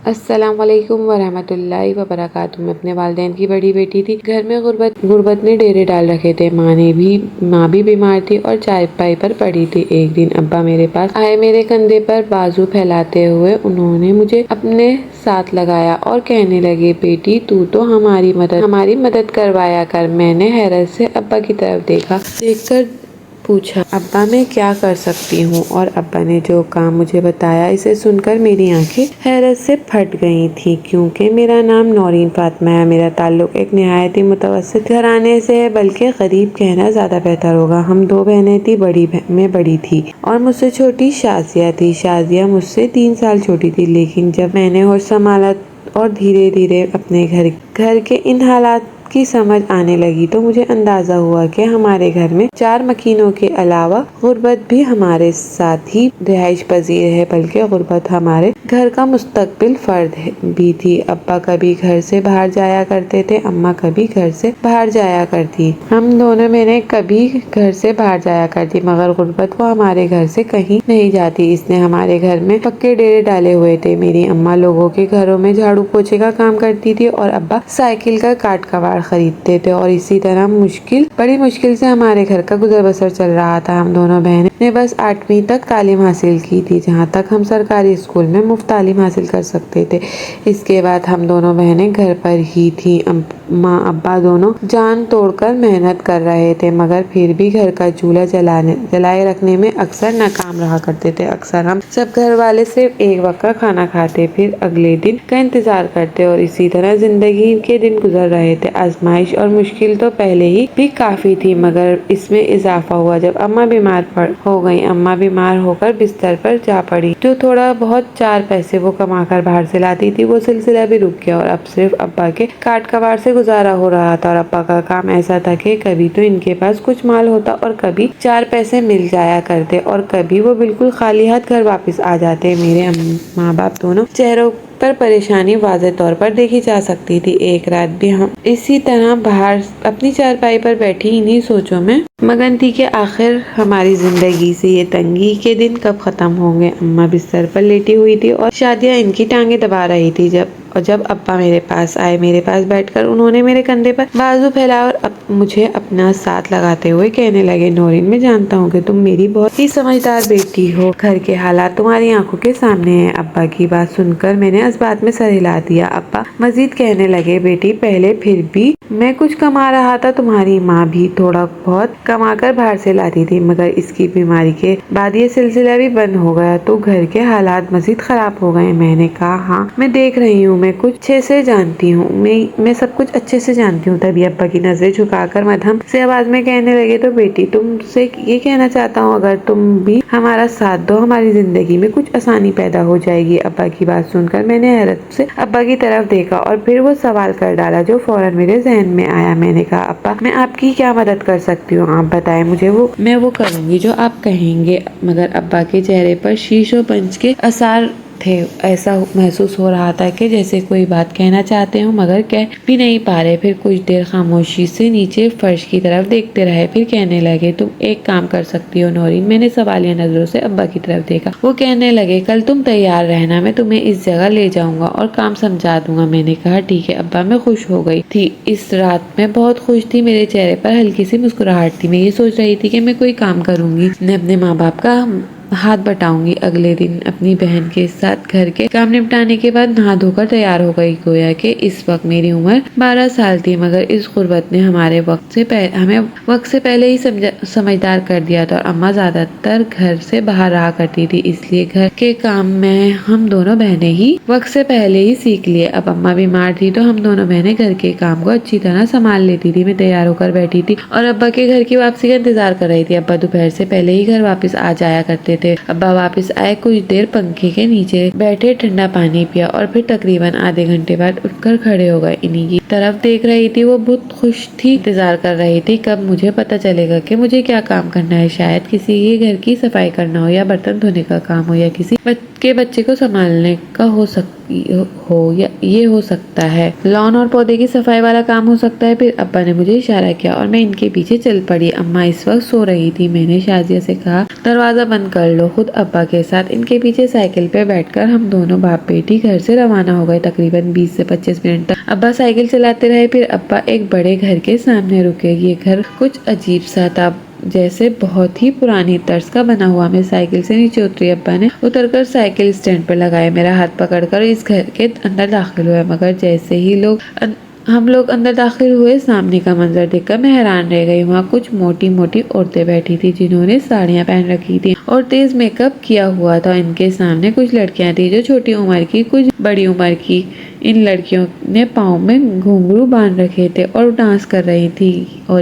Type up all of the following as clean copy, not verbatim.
अस्सलाम वालेकुम वरहमतुल्लाहि वबरकातुहू। मैं अपने वालिदैन की बड़ी बेटी थी। घर में गुर्बत ने डेरे डाल रखे थे। माँ भी बीमार थी और चारपाई पर पड़ी थी। एक दिन अब्बा मेरे पास आए। मेरे कंधे पर बाजू फैलाते हुए उन्होंने मुझे अपने साथ लगाया और कहने लगे, बेटी तू तो हमारी मदद करवाया कर। मैंने हैरत से अब्बा की तरफ देखकर पूछा, अब्बा मैं क्या कर सकती हूँ? और अब्बा ने जो काम मुझे बताया, इसे सुनकर मेरी आंखें हैरत से फट गई थी, क्योंकि मेरा नाम नौरीन फातिमा है। मेरा ताल्लुक एक निहायती मुतवस्सित घराने से है, बल्कि गरीब कहना ज्यादा बेहतर होगा। हम दो बहनें थी, मैं बड़ी थी और मुझसे छोटी शाजिया थी। शाजिया मुझसे 3 साल छोटी थी, लेकिन जब मैंने होश संभाला और धीरे धीरे अपने घर के इन हालात की समझ आने लगी, तो मुझे अंदाजा हुआ कि हमारे घर में 4 मकीनों के अलावा गुर्बत भी हमारे साथ ही रिहाइश पजीर है, बल्कि गुर्बत हमारे घर का मुस्तकबिल फर्द भी थी। अब्बा कभी घर से बाहर जाया करते थे, अम्मा कभी घर से बाहर जाया करती। हम दोनों मैंने कभी घर से बाहर जाया करती, मगर गुर्बत वो हमारे घर से कहीं नहीं जाती। इसने हमारे घर में पक्के डेरे डाले हुए थे। मेरी अम्मा लोगों के घरों में झाड़ू पोछे का काम करती थी और अब्बा साइकिल का काट कबाड़ खरीदते थे, और इसी तरह बड़ी मुश्किल से हमारे घर का गुजर बसर चल रहा था। हम दोनों बहनें ने बस 8वीं तक तालीम हासिल की थी, जहाँ तक हम सरकारी स्कूल में मुफ्त तालीम हासिल कर सकते थे। इसके बाद हम दोनों बहनें घर पर ही थी। माँ अब्बा दोनों जान तोड़कर मेहनत कर रहे थे, मगर फिर भी घर का चूल्हा जलाए रखने में अक्सर नाकाम रहा करते थे। अक्सर हम सब घर वाले सिर्फ एक वक्त का खाना खाते, फिर अगले दिन का इंतजार करते, और इसी तरह जिंदगी के दिन गुजर रहे थे। आजमाइश और मुश्किल तो पहले ही भी काफी थी, मगर इसमें इजाफा हुआ जब अम्मा बीमार हो गई। अम्मा बीमार होकर बिस्तर पर जा पड़ी। जो थोड़ा बहुत 4 पैसे वो कमाकर बाहर से लाती थी, वो सिलसिला भी रुक गया और अब सिर्फ अब्बा के काट कबाड़ से गुजारा हो रहा था। और अब्बा का काम ऐसा था कि कभी तो इनके पास कुछ माल होता और कभी 4 पैसे मिल जाया करते, और कभी वो बिल्कुल खाली हाथ घर वापस आ जाते। मेरे माँ बाप दोनों चेहरों पर परेशानी वाज़े तौर पर देखी जा सकती थी। एक रात भी हम इसी तरह बाहर अपनी चारपाई पर बैठी इन्हीं सोचों में मगन थी कि आखिर हमारी जिंदगी से ये तंगी के दिन कब खत्म होंगे। अम्मा बिस्तर पर लेटी हुई थी और शादिया इनकी टांगे दबा रही थी। जब अब्बा मेरे पास आए, मेरे पास बैठकर उन्होंने मेरे कंधे पर बाजू फैलाया और मुझे अपना साथ लगाते हुए कहने लगे, नौरीन मैं जानता हूँ कि तुम मेरी बहुत ही समझदार बेटी हो। घर के हालात तुम्हारी आंखों के सामने हैं। अब्बा की बात सुनकर मैंने इस बात में सर हिला दिया। अब्बा मजीद कहने लगे, बेटी पहले फिर भी मैं कुछ कमा रहा था, तुम्हारी माँ भी थोड़ा बहुत कमाकर बाहर से लाती थी, मगर इसकी बीमारी के बाद ये सिलसिला भी बंद हो गया तो घर के हालात मजीद खराब हो गए। मैंने कहा, हाँ मैं देख रही हूँ, मैं कुछ अच्छे से जानती हूँ, मैं सब कुछ अच्छे से जानती हूँ। तभी अब्बा की नजरें झुकाकर मध्यम से आवाज में कहने लगे, तो बेटी तुमसे ये कहना चाहता हूँ, अगर तुम भी हमारा साथ दो, हमारी जिंदगी में कुछ आसानी पैदा हो जाएगी। अब्बा की बात सुनकर मैंने हैरत से अब्बा की तरफ देखा और फिर वो सवाल कर डाला जो फौरन मेरे जहन में आया। मैंने कहा, अब्बा मैं आपकी क्या मदद कर सकती हूँ? आप बताएं मुझे, मैं वो करूँगी जो आप कहेंगे। मगर अब्बा के चेहरे पर शीशो पंच के आसार थे। ऐसा महसूस हो रहा था कि जैसे कोई बात कहना चाहते हो मगर कह भी नहीं पा रहे। फिर कुछ देर खामोशी से नीचे फर्श की तरफ देखते रहे, फिर कहने लगे, तुम एक काम कर सकती हो नौरीन। मैंने सवालिया नजरों से अब्बा की तरफ देखा। वो कहने लगे, कल तुम तैयार रहना, मैं तुम्हें इस जगह ले जाऊंगा और काम समझा दूंगा। मैंने कहा, ठीक है अब्बा। मैं खुश हो गई थी। इस रात मैं बहुत खुश थी। मेरे चेहरे पर हल्की सी मुस्कुराहट थी। मैं ये सोच रही थी कि मैं कोई काम करूंगी, मैं अपने माँ बाप का हाथ बटाऊंगी। अगले दिन अपनी बहन के साथ घर के काम निपटाने के बाद नहा धोकर तैयार हो गई। गोया कि इस वक्त मेरी उम्र 12 साल थी, मगर इस गुर्बत ने हमें वक्त से पहले ही समझदार कर दिया था। और अम्मा ज्यादातर घर से बाहर रहा करती थी, इसलिए घर के काम में हम दोनों बहनें ही वक्त से पहले ही सीख लिए। अब अम्मा बीमार थी तो हम दोनों बहनें घर के काम को अच्छी तरह संभाल लेती थी। मैं तैयार होकर बैठी थी और अब्बा के घर की वापसी का इंतजार कर रही थी। अब्बा दोपहर से पहले ही घर वापस आ जाया करते थे। अब्बा वापस आए, कुछ देर पंखे के नीचे बैठे, ठंडा पानी पिया और फिर तकरीबन आधे घंटे बाद उठकर खड़े हो गए। इन्हीं की तरफ देख रही थी। वो बहुत खुश थी, इंतजार कर रही थी कब मुझे पता चलेगा कि मुझे क्या काम करना है। शायद किसी के घर की सफाई करना हो या बर्तन धोने का काम हो या किसी के बच्चे को संभालने का हो सकता है। लॉन और पौधे की सफाई वाला काम हो सकता है। फिर अब्बा ने मुझे इशारा किया और मैं इनके पीछे चल पड़ी। अम्मा इस वक्त सो रही थी। मैंने शाजिया से कहा, दरवाजा बंद कर लो। खुद अब्बा के साथ इनके पीछे साइकिल पे बैठकर हम दोनों बाप बेटी घर से रवाना हो गए। तकरीबन 20 से 25 मिनट तक अब्बा साइकिल चलाते रहे। फिर अब्बा एक बड़े घर के सामने रुके। ये घर कुछ अजीब सा था, जैसे बहुत ही पुरानी तर्ज का बना हुआ। मैं साइकिल से नीचे उतरी। अब्बा ने उतरकर साइकिल स्टैंड पर लगाया। मेरा हाथ पकड़कर इस घर के अंदर दाखिल हुए। मगर जैसे ही हम लोग अंदर दाखिल हुए, सामने का मंजर देखकर मैं हैरान रह गई। वहाँ कुछ मोटी मोटी औरतें बैठी थी जिन्होंने साड़ियाँ पहन रखी थी और तेज मेकअप किया हुआ था। इनके सामने कुछ लड़कियां थी जो छोटी उम्र की, कुछ बड़ी उम्र की। इन लड़कियों ने पाँव में घुंघरू बांध रखे थे और डांस कर रही थी। और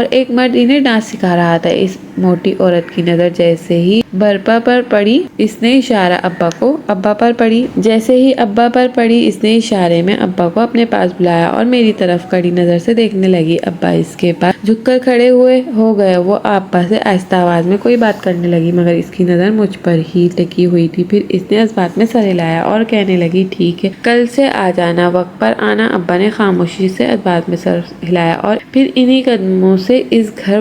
एक मर्द इन्हें डांस सिखा रहा था। इस मोटी औरत की नजर जैसे ही बर्पा पर पड़ी, इसने इशारा अब्बा पर पड़ी। जैसे ही अब्बा पर पड़ी, इसने इशारे में अब्बा को अपने पास बुलाया और मेरी तरफ कड़ी नजर से देखने लगी। अब्बा इसके पास झुककर खड़े हो गए। वो अब्बा से आहिस्ता आवाज में कोई बात करने लगी, मगर इसकी नजर मुझ पर ही टिकी हुई थी। फिर इसने इस बात में सर हिलाया और कहने लगी, ठीक है, कल से आ जाना, वक्त पर आना। अब्बा ने खामोशी से इस बात में सर हिलाया और फिर इन्हीं कदमों से इस घर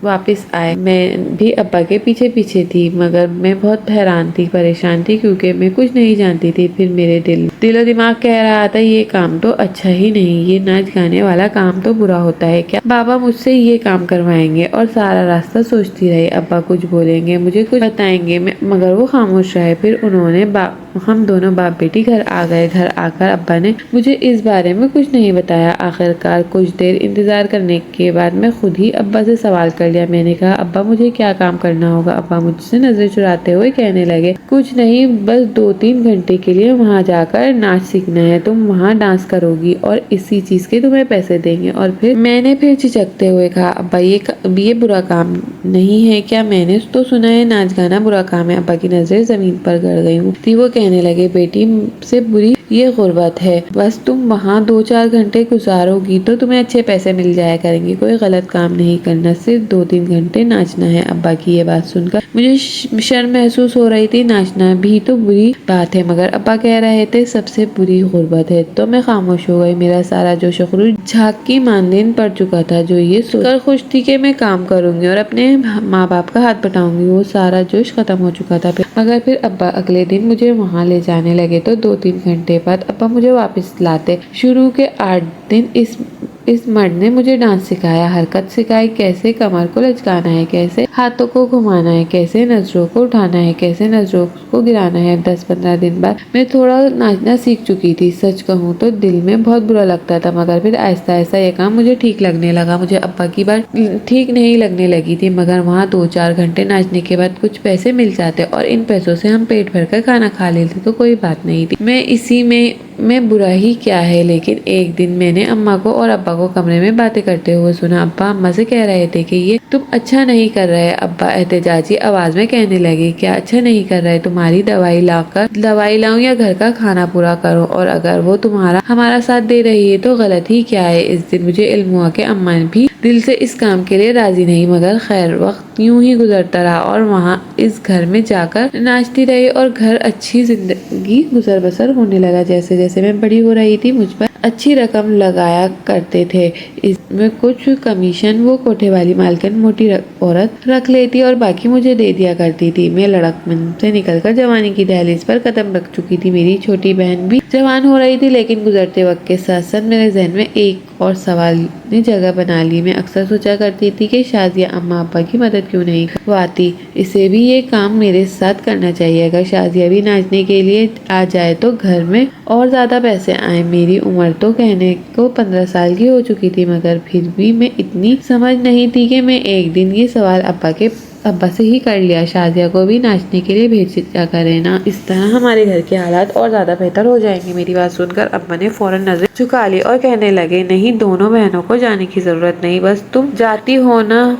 वापस आए। मैं भी अब्बा के पीछे पीछे थी, मगर मैं बहुत हैरान थी, परेशान थी, क्योंकि मैं कुछ नहीं जानती थी। फिर मेरे दिलो दिमाग कह रहा था, ये काम तो अच्छा ही नहीं, ये नाच गाने वाला काम तो बुरा होता है। क्या बाबा मुझसे ये काम करवाएंगे? और सारा रास्ता सोचती रही, अब्बा कुछ बोलेंगे, मुझे कुछ बताएंगे, मगर वो खामोश रहे। फिर उन्होंने हम दोनों बाप बेटी घर आ गए। घर आकर अब्बा ने मुझे इस बारे में कुछ नहीं बताया। आखिरकार कुछ देर इंतजार करने के बाद मैं खुद ही अब्बा से सवाल कर लिया। मैंने कहा, अब्बा मुझे क्या काम करना होगा? अब्बा मुझसे नजरें चुराते हुए कहने लगे, कुछ नहीं, बस 2-3 घंटे के लिए वहाँ जाकर नाच सीखना है। तुम वहाँ डांस करोगी और इसी चीज के तुम्हें पैसे देंगे। और फिर मैंने फिर झिझकते हुए कहा, अब्बा ये बुरा काम नहीं है क्या? मैंने तो सुना है नाच गाना बुरा काम है। अब्बा की नजरें जमीन पर गड़ गई थी। वो कहने लगे, बेटी से बुरी ये गुर्बत है। बस तुम वहाँ 2-4 घंटे गुजारोगी तो तुम्हें अच्छे पैसे मिल जाया करेंगे। कोई गलत काम नहीं करना, सिर्फ 2-3 घंटे नाचना है। अब्बा की ये बात सुनकर मुझे शर्म महसूस हो रही थी। नाचना भी तो बुरी बात है, मगर अब्बा कह रहे थे सबसे बुरी गुर्बत है। तो मैं खामोश हो गई। मेरा सारा जोश खरूज झाग की मानदेन पड़ चुका था। जो ये सोचकर खुश थी कि मैं काम करूंगी और अपने माँ बाप का हाथ बटाऊंगी, वो सारा जोश खत्म हो चुका था। मगर फिर अब्बा अगले दिन मुझे वहाँ ले जाने लगे। तो 2-3 घंटे बाद अब्बा मुझे वापस लाते। शुरू के 8 दिन इस मर्द ने मुझे डांस सिखाया, हरकत सिखाई, कैसे कमर को लचकाना है, कैसे हाथों को घुमाना है, कैसे नजरों को उठाना है, कैसे नजरों को गिराना है। 10-15 दिन बाद मैं थोड़ा नाचना सीख चुकी थी। सच कहूँ तो दिल में बहुत बुरा लगता था, मगर फिर आहिस्ता आहिस्ता ये काम मुझे ठीक लगने लगा। मुझे अब्बा की बात ठीक नहीं लगने लगी थी, मगर वहाँ 2-4 घंटे नाचने के बाद कुछ पैसे मिल जाते और इन पैसों से हम पेट भर कर खाना खा लेते तो कोई बात नहीं थी। मैं इसी में बुरा ही क्या है। लेकिन एक दिन मैंने अम्मा को और अब्बा को कमरे में बातें करते हुए सुना। अब्बा अम्मा से कह रहे थे कि ये तुम अच्छा नहीं कर रहे। अब्बा एहतजाजी आवाज में कहने लगे, क्या अच्छा नहीं कर रहे? तुम्हारी दवाई लाऊं या घर का खाना पूरा करो? और अगर वो हमारा साथ दे रही है तो गलत ही क्या है? इस दिन मुझे इल्म हुआ कि अम्मा भी दिल से इस काम के लिए राजी नहीं। मगर खैर, वक्त यूं ही गुजरता रहा और वहाँ इस घर में जाकर नाचती रही और घर अच्छी जिंदगी गुजर बसर होने लगा। जैसे जैसे मैं बड़ी हो रही थी, मुझ पर अच्छी रकम लगाया करते थे। इसमें कुछ कमीशन वो कोठे वाली मालकिन मोटी औरत रख लेती और बाकी मुझे दे दिया करती थी। मैं लड़कपन से निकलकर जवानी की दहलीज पर कदम रख चुकी थी। मेरी छोटी बहन भी जवान हो रही थी, लेकिन गुजरते वक्त के साथ साथ मेरे जहन में एक और सवाल ने जगह बना ली। मैं अक्सर सोचा करती थी कि शाजिया अम्मा अब्बा की मदद क्यों नहीं करवाती। इसे भी ये काम मेरे साथ करना चाहिए। अगर शाजिया भी नाचने के लिए आ जाए तो घर में और ज्यादा पैसे आए। मेरी उम्र तो कहने को 15 साल की हो चुकी थी, मगर फिर भी मैं इतनी समझ नहीं थी कि मैं एक दिन ये सवाल अब्बा से ही कर लिया, शाजिया को भी नाचने के लिए भेजा करे ना। इस तरह हमारे घर के हालात और ज्यादा बेहतर हो जाएंगे। मेरी बात सुनकर अब्बा ने फौरन नजर झुका ली और कहने लगे, नहीं, दोनों बहनों को जाने की जरूरत नहीं, बस तुम जाती हो ना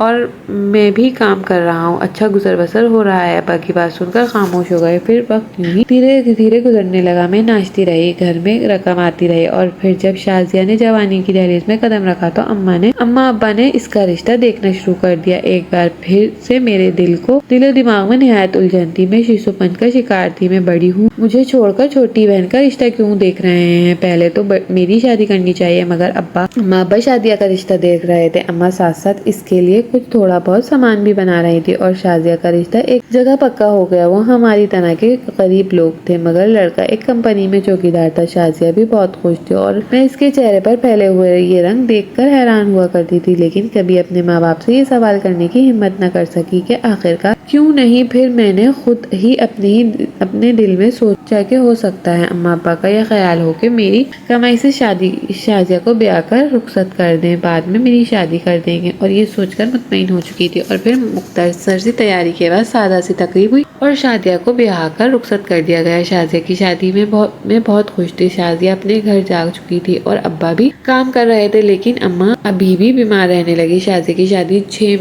और मैं भी काम कर रहा हूँ, अच्छा गुजर बसर हो रहा है। अब्बा की बात सुनकर खामोश हो गए। फिर वक्त यूं ही धीरे धीरे गुजरने लगा। मैं नाचती रही, घर में रकम आती रही और फिर जब शाजिया ने जवानी की दहलीज में कदम रखा तो अम्मा अब्बा ने इसका रिश्ता देखना शुरू कर दिया। एक बार फिर से मेरे दिलो दिमाग में निहायत उलझन थी। मैं शिशुपन का शिकार थी। मैं बड़ी हूँ, मुझे छोड़कर छोटी बहन का रिश्ता क्यों देख रहे हैं? पहले तो मेरी शादी करनी चाहिए, मगर अम्मा अब्बा शादिया का रिश्ता देख रहे थे। अम्मा साथ साथ इसके लिए कुछ थोड़ा बहुत सामान भी बना रही थी और शाजिया का रिश्ता एक जगह पक्का हो गया। वो हमारी तरह के गरीब लोग थे, मगर लड़का एक कंपनी में चौकीदार था। शाजिया भी बहुत खुश थी और मैं इसके चेहरे पर फैले हुए ये रंग देखकर हैरान हुआ करती थी, लेकिन कभी अपने माँ बाप से ये सवाल करने की हिम्मत न कर सकी कि आखिरकार क्यों नहीं। फिर मैंने खुद ही अपने दिल में सोचा कि हो सकता है अम्मा अब्बा का यह ख्याल हो कि मेरी कमाई से शाजिया को ब्याह कर रुखसत कर दें, बाद में मेरी शादी कर देंगे। और ये सोचकर मुतमईन हो चुकी थी। और फिर मुख्तसर सी तैयारी के बाद सादा सी तकरीब हुई और शाजिया को ब्याह कर रुखसत कर दिया गया। शाजिया की शादी में मैं बहुत खुश थी। शाजिया अपने घर जा चुकी थी और अब्बा भी काम कर रहे थे, लेकिन अम्मा अभी भी बीमार रहने लगी। शाजिया की शादी 6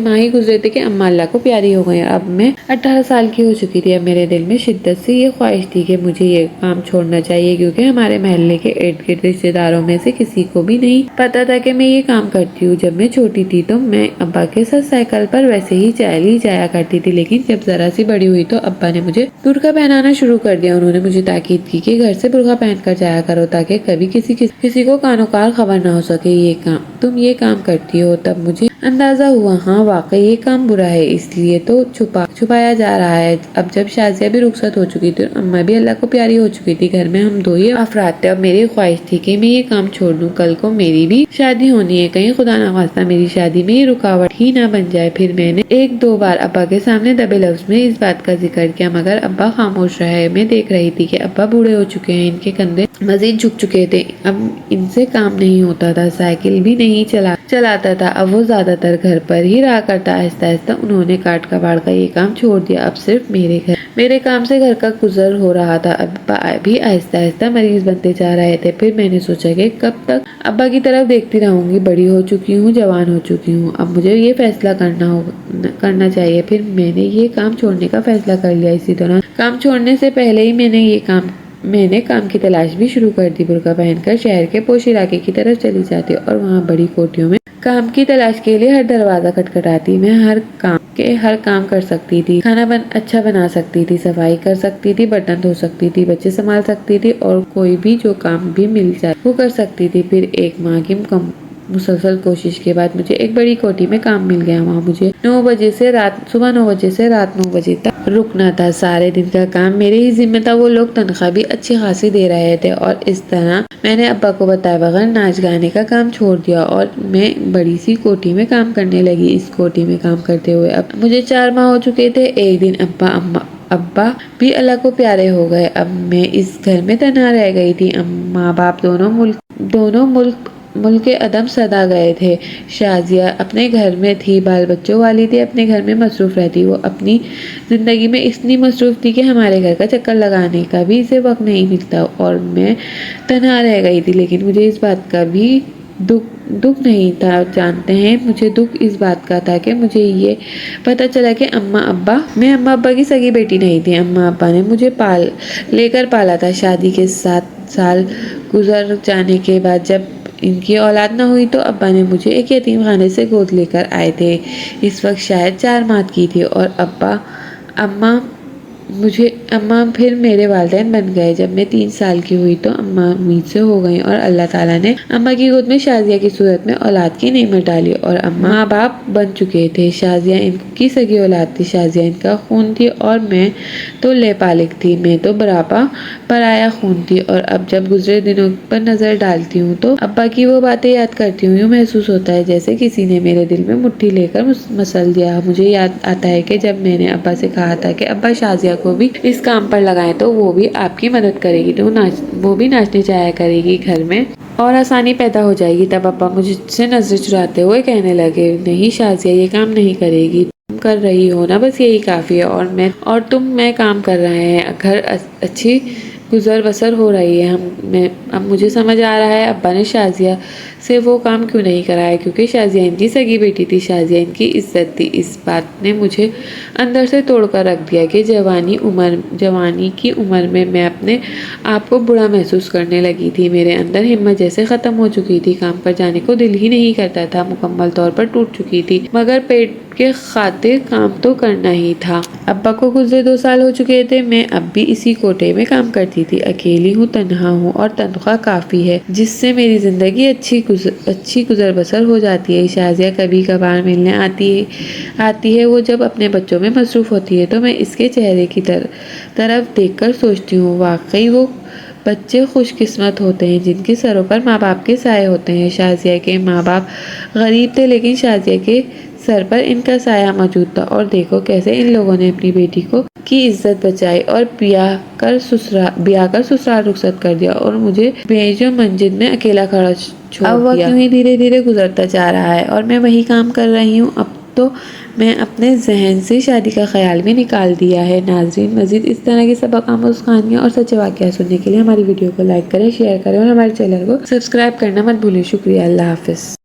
माह ही गुजरे थे कि अम्मा अल्लाह को प्यारी हो गई। अब मैं 18 साल की हो चुकी थी। अब मेरे दिल में शिद्दत से ये ख्वाहिश थी कि मुझे ये काम छोड़ना चाहिए, क्योंकि हमारे मोहल्ले के इर्द गिर्द रिश्तेदारों में से किसी को भी नहीं पता था कि मैं ये काम करती हूँ। जब मैं छोटी थी तो मैं अब्बा के साथ साइकिल पर वैसे ही चली जाया करती थी, लेकिन जब जरा सी बड़ी हुई तो अब्बा ने मुझे बुर्का पहनाना शुरू कर दिया। उन्होंने मुझे ताकीद की कि घर से बुर्का पहन कर जाया करो, ताकि कभी किसी को कानोकार खबर ना हो सके तुम ये काम करती हो। तब मुझे अंदाजा हुआ, हाँ वाकई ये काम बुरा है, इसलिए तो छुपाया जा रहा है। अब जब शाजिया भी रुखसत हो चुकी थी, अम्मा भी अल्लाह को प्यारी हो चुकी थी, घर में हम दो ही अफराद थे। अब मेरी ख्वाहिश थी कि मैं ये काम छोड़ दूं। कल को मेरी भी शादी होनी है, कहीं खुदा ना खास्ता मेरी शादी में ये रुकावट ही ना बन जाए। फिर मैंने 1-2 बार अब्बा के सामने दबे लफ्ज में इस बात का जिक्र किया, मगर अब्बा खामोश रहे। मैं देख रही थी कि अब्बा बूढ़े हो चुके हैं, इनके कंधे मजीद झुक चुके थे। अब इनसे काम नहीं होता था, साइकिल भी नहीं चलाता था। अब वो ज्यादातर घर पर ही रहा करता। आहिस्ता आहिस्ता उन्होंने काट कबाड़ का ये काम छोड़ दिया। अब सिर्फ मेरे काम से घर का गुजर हो रहा था। अब्बा भी आहिस्ता आहिस्ता मरीज बनते जा रहे थे। फिर मैंने सोचा कि कब तक अब्बा की तरफ देखती रहूंगी। बड़ी हो चुकी हूँ, जवान हो चुकी हूँ, अब मुझे ये फैसला करना चाहिए। फिर मैंने ये काम छोड़ने का फैसला कर लिया। इसी दौरान काम छोड़ने से पहले ही मैंने काम की तलाश भी शुरू कर दी। बुर्का पहनकर शहर के पोश इलाके की तरफ चली जाती और वहाँ बड़ी कोठियों में काम की तलाश के लिए हर दरवाजा खटखटाती। मैं हर काम कर सकती थी। खाना अच्छा बना सकती थी, सफाई कर सकती थी, बर्तन धो सकती थी, बच्चे संभाल सकती थी और कोई भी जो काम भी मिल जाए वो कर सकती थी। फिर एक माह की मुसलसल कोशिश के बाद मुझे एक बड़ी कोठी में काम मिल गया। वहाँ मुझे सुबह 9 बजे से रात 9 बजे तक रुकना था। सारे दिन का काम मेरे ही जिम्मे था। वो लोग तनख्वाह भी अच्छी खासी दे रहे थे और इस तरह मैंने अब्बा को बताए बगैर नाच गाने का काम छोड़ दिया और मैं बड़ी सी कोठी में काम करने लगी। इस कोठी में काम करते हुए अब मुझे 4 माह हो चुके थे। एक दिन अब्बा भी अल्लाह को प्यारे हो गए। अब मैं इस घर में तन्हा रह गई थी। माँ बाप दोनों मुल्क के अदम सदा गए थे। शाजिया अपने घर में थी, बाल बच्चों वाली थी, अपने घर में मसरूफ रहती। वो अपनी जिंदगी में इतनी मसरूफ थी कि हमारे घर का चक्कर लगाने का भी इसे वक्त नहीं मिलता और मैं तन्हा रह गई थी। लेकिन मुझे इस बात का भी दुख नहीं था। जानते हैं, मुझे दुख इस बात का था कि मुझे ये पता चला कि मैं अम्मा अब्बा की सगी बेटी नहीं थी। अम्मा अब्बा ने मुझे लेकर पाला था। शादी के 7 साल गुजर जाने के बाद जब इनकी औलाद न हुई तो अब्बा ने मुझे एक यतीम खाने से गोद लेकर आए थे। इस वक्त शायद 4 माह की थी और अम्मा फिर मेरे वालिदैन बन गए। जब मैं 3 साल की हुई तो अम्मा उम्मीद से हो गई और अल्लाह ताला ने अम्मा की गोद में शाजिया की सूरत में औलाद की नेमत डाली और अम्मा माँ बाप बन चुके थे। शाजिया इनकी सगी औलाद थी। शाजिया इनका खून थी और मैं तो लेपालिक थी। मैं तो बराबर पराया खून थी। और अब जब गुजरे दिनों पर नजर डालती हूँ तो अब्बा की वो बातें याद करती हूँ। यूँ महसूस होता है जैसे किसी ने मेरे दिल में मुट्ठी लेकर मसल दिया। मुझे याद आता है कि जब मैंने अब्बा से कहा था कि अब्बा शाजिया को भी इस काम पर लगाएं तो वो भी आपकी मदद करेगी, तो वो भी नाचने जाया करेगी घर में और आसानी पैदा हो जाएगी। तब अब्बा मुझसे नजर चुराते हुए कहने लगे, नहीं शाजिया, ये काम नहीं करेगी, तुम कर रही हो ना, बस यही काफी है। और मैं काम कर रहे हैं। घर अच्छी गुजर बसर हो रही है। अब मुझे समझ आ रहा है अब्बा ने शाजिया से वो काम क्यों नहीं कराया, क्योंकि शाजिया इनकी सगी बेटी थी, शाजिया इनकी इज्जत थी। इस बात ने मुझे अंदर से तोड़कर रख दिया कि जवानी की उम्र में मैं अपने आप को बुरा महसूस करने लगी थी। मेरे अंदर हिम्मत जैसे ख़त्म हो चुकी थी, काम पर जाने को दिल ही नहीं करता था, मुकम्मल तौर पर टूट चुकी थी, मगर पेट के खातिर काम तो करना ही था। अब्बा को गुजरे 2 साल हो चुके थे, मैं अब भी इसी कोटे में काम करती थी। अकेली हूँ, तन्हा हूँ और तनख्वाह काफ़ी है जिससे मेरी ज़िंदगी अच्छी गुजर बसर हो जाती है। शाजिया कभी कभार मिलने आती है। वो जब अपने बच्चों में मसरूफ़ होती है तो मैं इसके चेहरे की तरफ देखकर सोचती हूँ, वाकई वो बच्चे खुशकिस्मत होते हैं जिनके सरों पर माँ बाप के साए होते हैं। शाजिया के माँ बाप गरीब थे, लेकिन शाजिया के सर पर इनका साया मौजूद था, और देखो कैसे इन लोगों ने अपनी बेटी की इज्जत बचाई और ब्याह कर ससुराल रुखसत कर दिया और मुझे बेजो मंजिल में अकेला खड़ा छोड़ दिया। अब वक्त यूं ही धीरे धीरे गुजरता जा रहा है और मैं वही काम कर रही हूँ। अब तो मैं अपने जहन से शादी का ख्याल भी निकाल दिया है। नाजरीन, मजीद इस तरह की सबक आमोज़ कहानियाँ और सच्चे वाक़या सुनने के लिए हमारी वीडियो को लाइक करें, शेयर करें और हमारे चैनल को सब्सक्राइब करना मत भूलें। शुक्रिया। अल्लाह हाफ़िज़।